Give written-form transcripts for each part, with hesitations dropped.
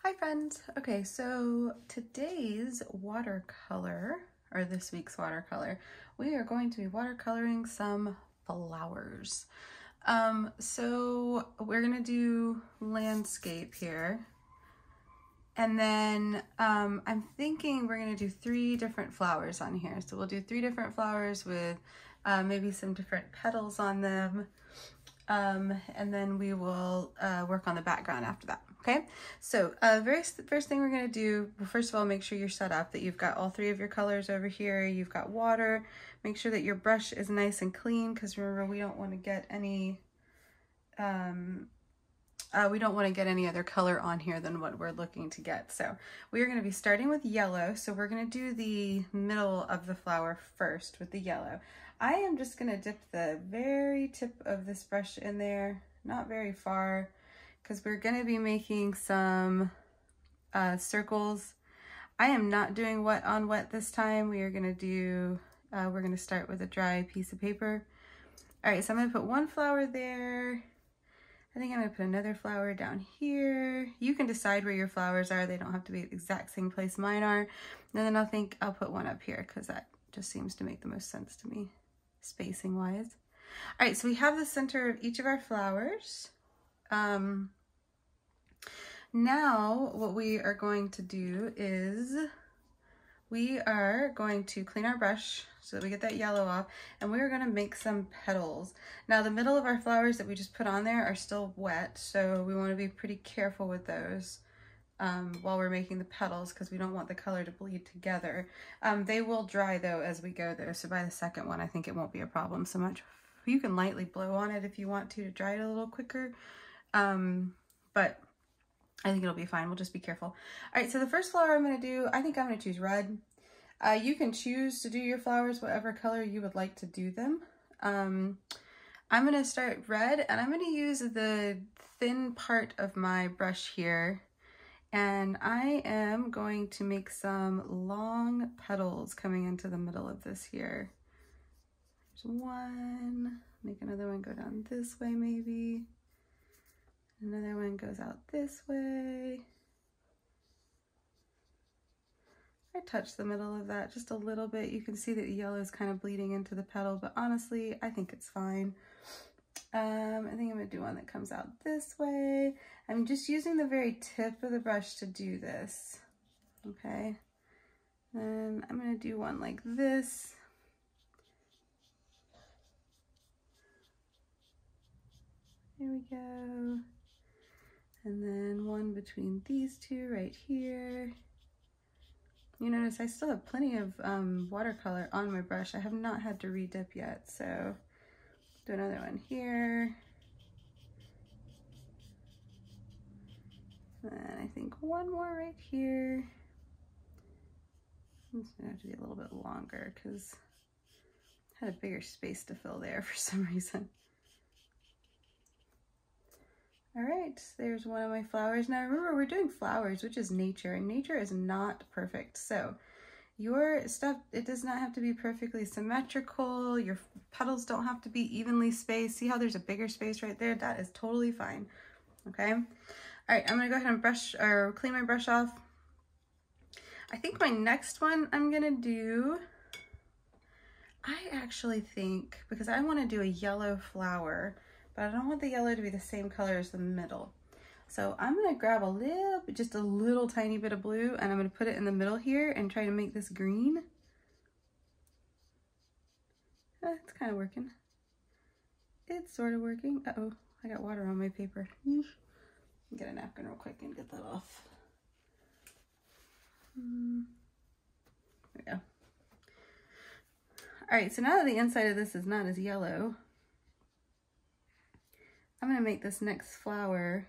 Hi friends. Okay, so today's watercolor, or this week's watercolor, we are going to be watercoloring some flowers. So we're gonna do landscape here. And then I'm thinking we're gonna do 3 different flowers on here. So we'll do 3 different flowers with maybe some different petals on them. And then we will work on the background after that. Okay, so first thing we're going to do, well, first of all, make sure you're set up, that you've got all 3 of your colors over here. You've got water. Make sure that your brush is nice and clean, because remember, we don't want to get any other color on here than what we're looking to get. So we are going to be starting with yellow. So we're going to do the middle of the flower first with the yellow. I am just going to dip the very tip of this brush in there, not very far, because we're going to be making some circles. I am not doing wet on wet this time. We are going to do, we're going to start with a dry piece of paper. All right, so I'm going to put one flower there. I think I'm going to put another flower down here. You can decide where your flowers are. They don't have to be the exact same place mine are. And then I think I'll put one up here, because that just seems to make the most sense to me, spacing wise. All right, so we have the center of each of our flowers. Now what we are going to do is we are going to clean our brush so that we get that yellow off, and we're going to make some petals. Now the middle of our flowers that we just put on there are still wet, so we want to be pretty careful with those while we're making the petals, because we don't want the color to bleed together. They will dry though as we go though, so by the second one I think it won't be a problem so much. You can lightly blow on it if you want to dry it a little quicker, but I think it'll be fine. We'll just be careful. All right, so the first flower I'm going to do, I think I'm going to choose red. You can choose to do your flowers whatever color you would like to do them. I'm going to start red, and I'm going to use the thin part of my brush here, and I am going to make some long petals coming into the middle of this here. There's one. Make another one go down this way maybe. Another one goes out this way. I touch the middle of that just a little bit. You can see that the yellow is kind of bleeding into the petal, but honestly, I think it's fine. I think I'm gonna do one that comes out this way. I'm just using the very tip of the brush to do this, okay? Then I'm gonna do one like this. There we go. And then one between these two right here. You notice I still have plenty of watercolor on my brush. I have not had to re-dip yet, so do another one here. And I think one more right here. It's gonna have to be a little bit longer because I had a bigger space to fill there for some reason. All right, there's one of my flowers. Now remember, we're doing flowers, which is nature, and nature is not perfect. So your stuff, it does not have to be perfectly symmetrical. Your petals don't have to be evenly spaced. See how there's a bigger space right there? That is totally fine, okay? All right, I'm gonna go ahead and brush or clean my brush off. I think my next one I'm gonna do, I actually think, because I wanna do a yellow flower, but I don't want the yellow to be the same color as the middle. So I'm gonna grab just a little tiny bit of blue, and I'm gonna put it in the middle here and try to make this green. It's kind of working. It's sort of working. Uh-oh, I got water on my paper. Get a napkin real quick and get that off. There we go. All right, so now that the inside of this is not as yellow, I'm gonna make this next flower,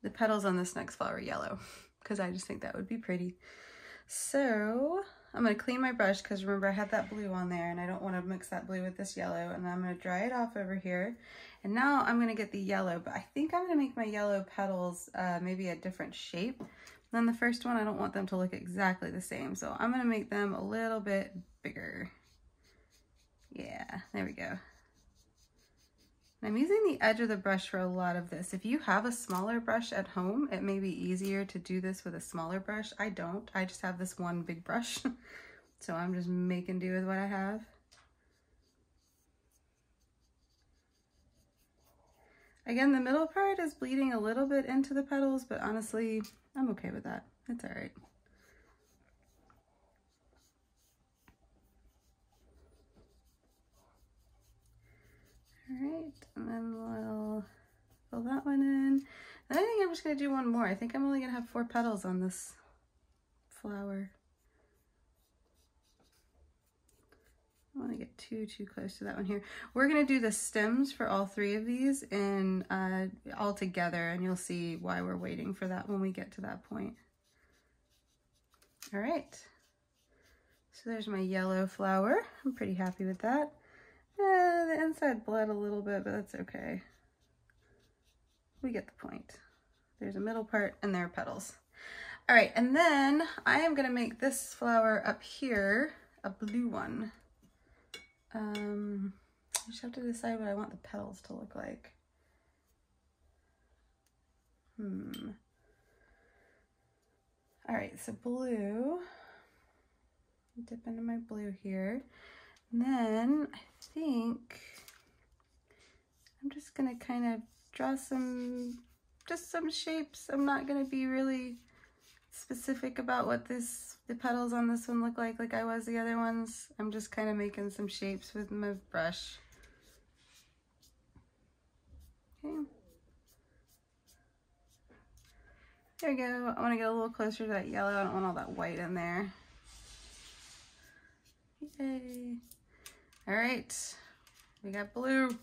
the petals on this next flower, yellow, because I just think that would be pretty. So I'm gonna clean my brush, because remember I had that blue on there and I don't wanna mix that blue with this yellow, and I'm gonna dry it off over here. And now I'm gonna get the yellow, but I think I'm gonna make my yellow petals maybe a different shape than the first one. I don't want them to look exactly the same, so I'm gonna make them a little bit bigger. Yeah, there we go. I'm using the edge of the brush for a lot of this. If you have a smaller brush at home, it may be easier to do this with a smaller brush. I don't. I just have this one big brush. So I'm just making do with what I have. Again, the middle part is bleeding a little bit into the petals, but honestly, I'm okay with that. It's all right. All right, and then we'll fill that one in. And I think I'm just gonna do one more. I think I'm only gonna have 4 petals on this flower. I don't want to get too close to that one here. We're gonna do the stems for all 3 of these in all together, and you'll see why we're waiting for that when we get to that point. All right, so there's my yellow flower. I'm pretty happy with that. The inside bled a little bit, but that's okay. We get the point. There's a middle part and there are petals. All right, and then I am gonna make this flower up here a blue one. I just have to decide what I want the petals to look like. All right, so blue. Dip into my blue here. And then I think I'm just gonna kind of draw just some shapes. I'm not gonna be really specific about what the petals on this one look like I was the other ones. I'm just kind of making some shapes with my brush. Okay. There we go. I want to get a little closer to that yellow. I don't want all that white in there. Yay. All right, we got blue.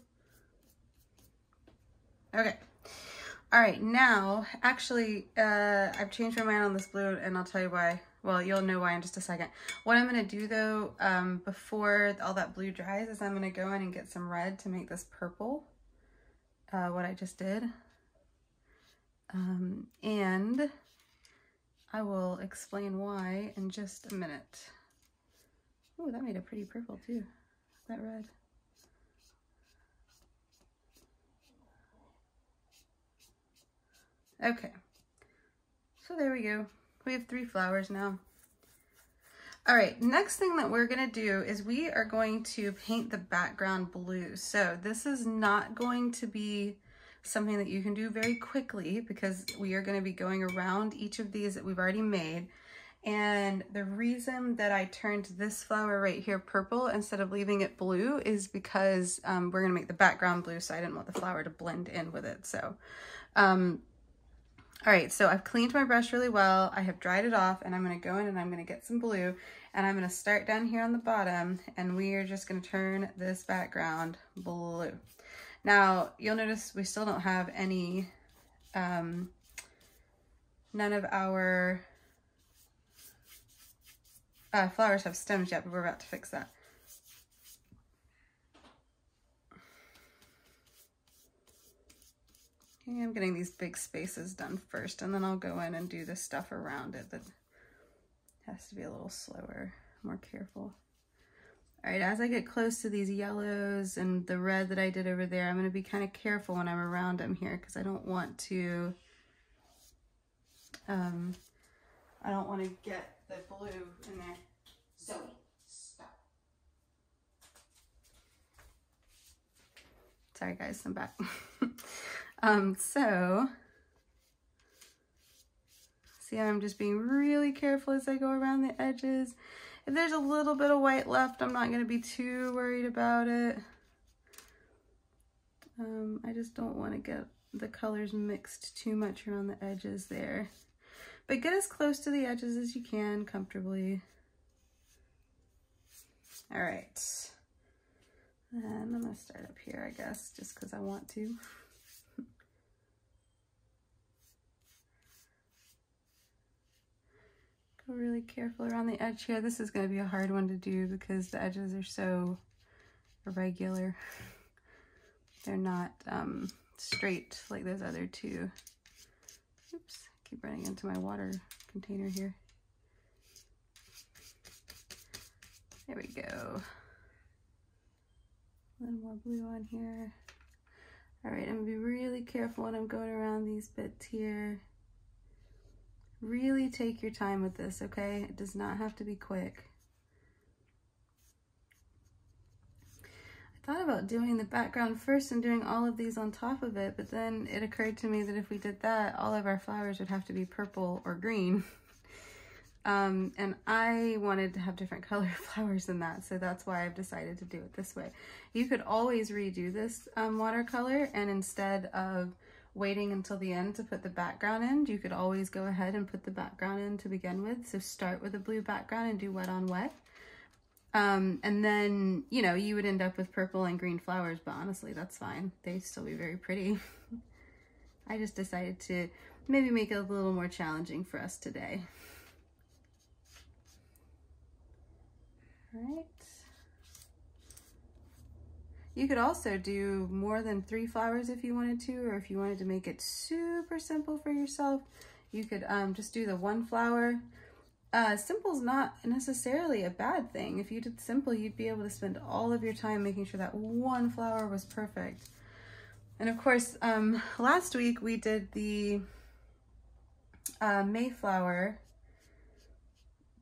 Okay. All right, now, actually, I've changed my mind on this blue, and I'll tell you why. Well, you'll know why in just a second. What I'm gonna do though, before all that blue dries, is I'm gonna go in and get some red to make this purple, what I just did. And I will explain why in just a minute. Oh, that made a pretty purple too, that red. Okay, so there we go. We have 3 flowers now. All right, next thing that we're gonna do is we are going to paint the background blue. So this is not going to be something that you can do very quickly because we are gonna be going around each of these that we've already made. And the reason that I turned this flower right here purple instead of leaving it blue is because we're gonna make the background blue, so I didn't want the flower to blend in with it. So, all right, so I've cleaned my brush really well. I have dried it off, and I'm gonna go in and I'm gonna get some blue, and I'm gonna start down here on the bottom, and we are just gonna turn this background blue. Now, you'll notice we still don't have any, none of our flowers have stems yet, but we're about to fix that. Okay, I'm getting these big spaces done first, and then I'll go in and do the stuff around it that has to be a little slower, more careful. All right, as I get close to these yellows and the red that I did over there, I'm gonna be kind of careful when I'm around them here because I don't want to, get the blue in there. Zoe, stop. Sorry guys, I'm back. So, see how I'm just being really careful as I go around the edges. If there's a little bit of white left, I'm not gonna be too worried about it. I just don't wanna get the colors mixed too much around the edges there. But get as close to the edges as you can comfortably. All right. And I'm gonna start up here, I guess, just because I want to. Go really careful around the edge here. This is gonna be a hard one to do because the edges are so irregular. They're not straight like those other 2. Oops, I keep running into my water container here. There we go. A little more blue on here. All right, I'm gonna be really careful when I'm going around these bits here. Really take your time with this, okay? It does not have to be quick. I thought about doing the background first and doing all of these on top of it, but then it occurred to me that if we did that, all of our flowers would have to be purple or green. And I wanted to have different color flowers than that, so that's why I've decided to do it this way. You could always redo this watercolor, and instead of waiting until the end to put the background in, you could always go ahead and put the background in to begin with. So start with a blue background and do wet on wet. And then, you know, you would end up with purple and green flowers, but honestly, that's fine. They'd still be very pretty. I just decided to maybe make it a little more challenging for us today. All right. You could also do more than 3 flowers if you wanted to, or if you wanted to make it super simple for yourself, you could just do the 1 flower. Simple's not necessarily a bad thing. If you did simple, you'd be able to spend all of your time making sure that 1 flower was perfect. And of course, last week we did the Mayflower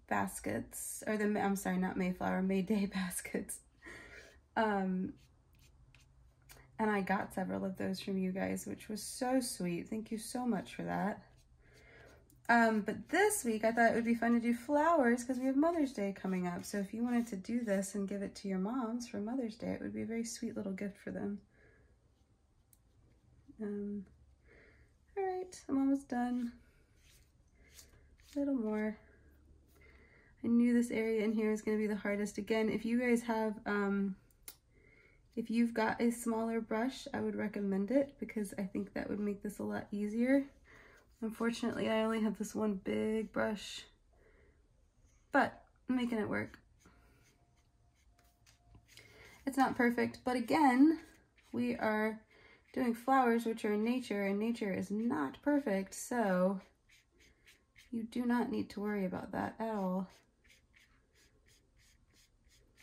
baskets, or the, I'm sorry, not Mayflower, May Day baskets. And I got several of those from you guys, which was so sweet. Thank you so much for that. But this week I thought it would be fun to do flowers because we have Mother's Day coming up. So if you wanted to do this and give it to your moms for Mother's Day, it would be a very sweet little gift for them. All right, I'm almost done. A little more. I knew this area in here was going to be the hardest. Again, if you guys have, if you've got a smaller brush, I would recommend it because I think that would make this a lot easier. Unfortunately, I only have this one big brush, but I'm making it work. It's not perfect, but again, we are doing flowers which are in nature, and nature is not perfect, so you do not need to worry about that at all.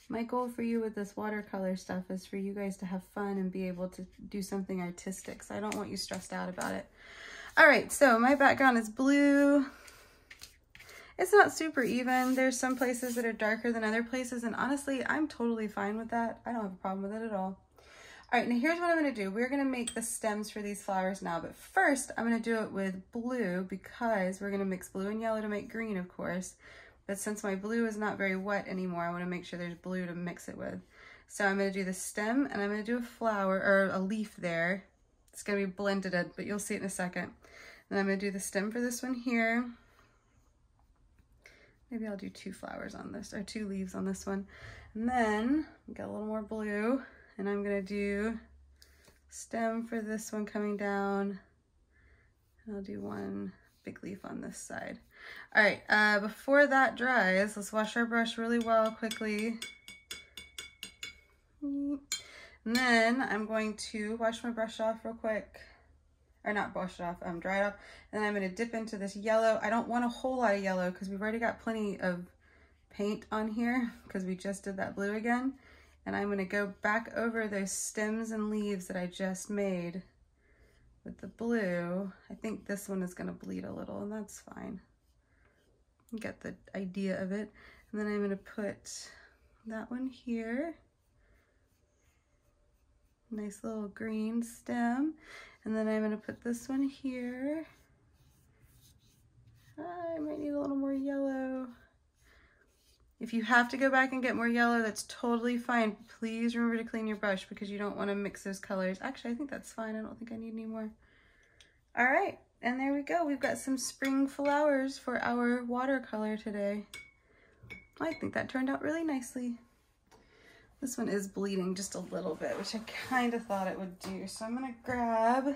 My goal for you with this watercolor stuff is for you guys to have fun and be able to do something artistic, so I don't want you stressed out about it. All right, so my background is blue. It's not super even. There's some places that are darker than other places, and honestly, I'm totally fine with that. I don't have a problem with it at all. All right, now here's what I'm gonna do. We're gonna make the stems for these flowers now, but first I'm gonna do it with blue because we're gonna mix blue and yellow to make green, of course. But since my blue is not very wet anymore, I wanna make sure there's blue to mix it with. So I'm gonna do the stem and I'm gonna do a flower or a leaf there. It's gonna be blended in, but you'll see it in a second. Then I'm gonna do the stem for this one here. Maybe I'll do 2 flowers on this, or 2 leaves on this one. And then get a little more blue, and I'm gonna do stem for this one coming down. And I'll do 1 big leaf on this side. All right, before that dries, let's wash our brush really well quickly. And then I'm going to wash my brush off real quick. Or not wash it off, dry it off. And then I'm gonna dip into this yellow. I don't want a whole lot of yellow because we've already got plenty of paint on here because we just did that blue again. And I'm gonna go back over those stems and leaves that I just made with the blue. I think this one is gonna bleed a little, and that's fine. You get the idea of it. And then I'm gonna put that one here. Nice little green stem. And then I'm gonna put this one here. I might need a little more yellow. If you have to go back and get more yellow, that's totally fine. Please remember to clean your brush because you don't want to mix those colors. Actually, I think that's fine. I don't think I need any more. All right, and there we go. We've got some spring flowers for our watercolor today. I think that turned out really nicely. This one is bleeding just a little bit, which I kind of thought it would do. So I'm gonna grab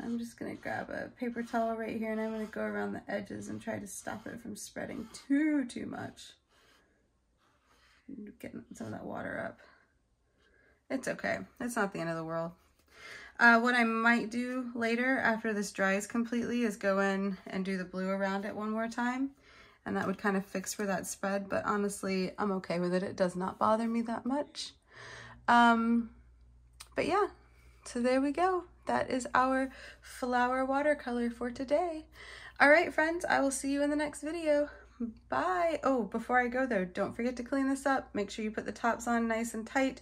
I'm just gonna grab a paper towel right here, and I'm gonna go around the edges and try to stop it from spreading too much. Getting some of that water up. It's okay, it's not the end of the world. What I might do later after this dries completely is go in and do the blue around it one more time. and that would kind of fix for that spread, but honestly, I'm okay with it. It does not bother me that much. But yeah, so there we go. That is our flower watercolor for today. All right, friends, I will see you in the next video. Bye. Oh, before I go though, don't forget to clean this up. Make sure you put the tops on nice and tight.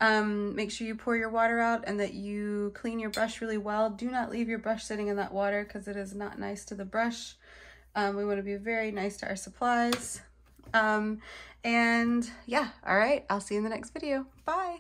Make sure you pour your water out and that you clean your brush really well. Do not leave your brush sitting in that water because it is not nice to the brush. We want to be very nice to our supplies. And yeah, all right, I'll see you in the next video. Bye.